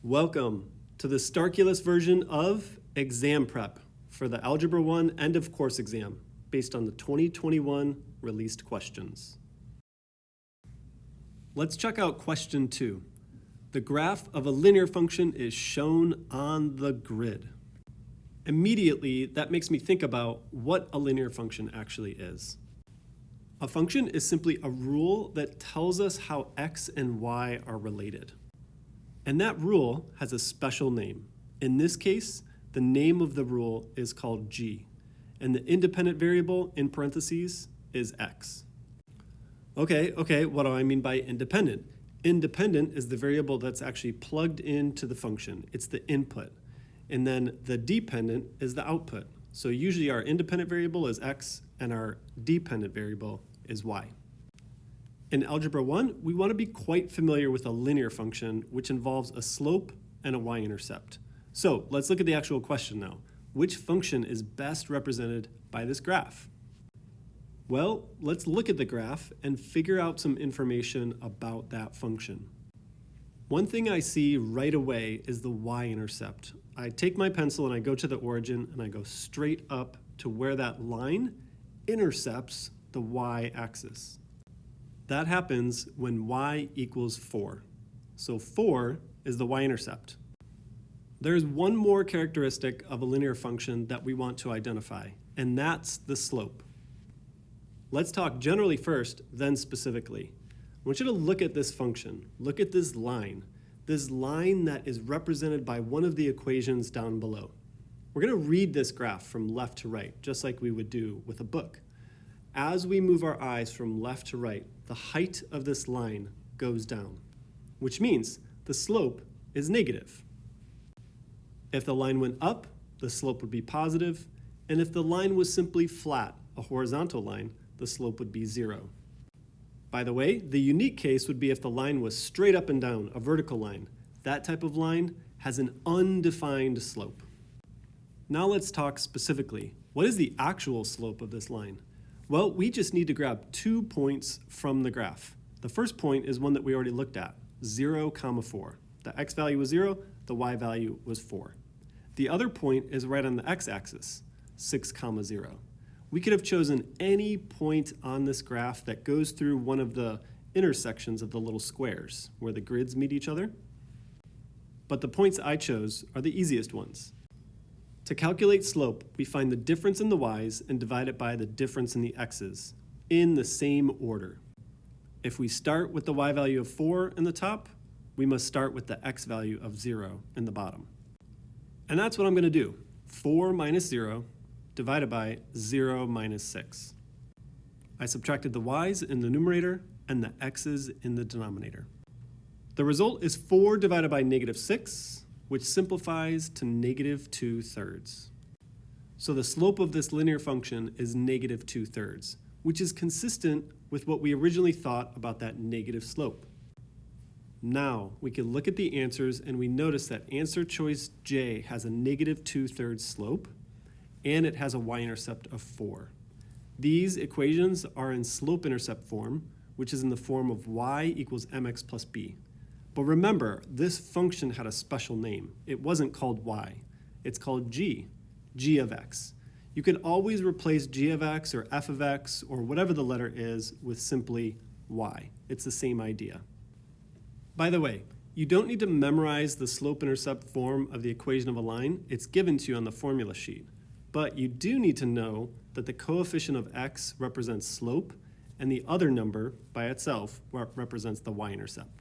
Welcome to the Starculus version of Exam Prep for the Algebra 1 end of course exam based on the 2021 released questions. Let's check out question 2. The graph of a linear function is shown on the grid. Immediately, that makes me think about what a linear function actually is. A function is simply a rule that tells us how x and y are related. And that rule has a special name. In this case, the name of the rule is called g, and the independent variable in parentheses is x. Okay, what do I mean by independent? Independent is the variable that's actually plugged into the function. It's the input. And then the dependent is the output. So usually our independent variable is x and our dependent variable is y. In Algebra 1, we want to be quite familiar with a linear function, which involves a slope and a y-intercept. So let's look at the actual question now. Which function is best represented by this graph? Well, let's look at the graph and figure out some information about that function. One thing I see right away is the y-intercept. I take my pencil and I go to the origin and I go straight up to where that line intercepts the y-axis. That happens when y equals 4. So 4 is the y-intercept. There's one more characteristic of a linear function that we want to identify, and that's the slope. Let's talk generally first, then specifically. I want you to look at this function. Look at this line that is represented by one of the equations down below. We're going to read this graph from left to right, just like we would do with a book. As we move our eyes from left to right, the height of this line goes down, which means the slope is negative. If the line went up, the slope would be positive, and if the line was simply flat, a horizontal line, the slope would be 0. By the way, the unique case would be if the line was straight up and down, a vertical line. That type of line has an undefined slope. Now let's talk specifically. What is the actual slope of this line? Well, we just need to grab 2 points from the graph. The first point is one that we already looked at, 0, 4. The x value was 0, the y value was 4. The other point is right on the x-axis, 6, 0. We could have chosen any point on this graph that goes through one of the intersections of the little squares where the grids meet each other. But the points I chose are the easiest ones. To calculate slope, we find the difference in the y's and divide it by the difference in the x's in the same order. If we start with the y value of 4 in the top, we must start with the x value of 0 in the bottom. And that's what I'm going to do. 4 minus 0 divided by 0 minus 6. I subtracted the y's in the numerator and the x's in the denominator. The result is 4 divided by negative 6, which simplifies to negative 2/3. So the slope of this linear function is negative 2/3, which is consistent with what we originally thought about that negative slope. Now we can look at the answers and we notice that answer choice J has a negative 2/3 slope and it has a y-intercept of 4. These equations are in slope-intercept form, which is in the form of y equals mx plus b. But remember, this function had a special name. It wasn't called y. It's called g of x. You can always replace g of x or f of x or whatever the letter is with simply y. It's the same idea. By the way, you don't need to memorize the slope-intercept form of the equation of a line. It's given to you on the formula sheet. But you do need to know that the coefficient of x represents slope and the other number by itself represents the y-intercept.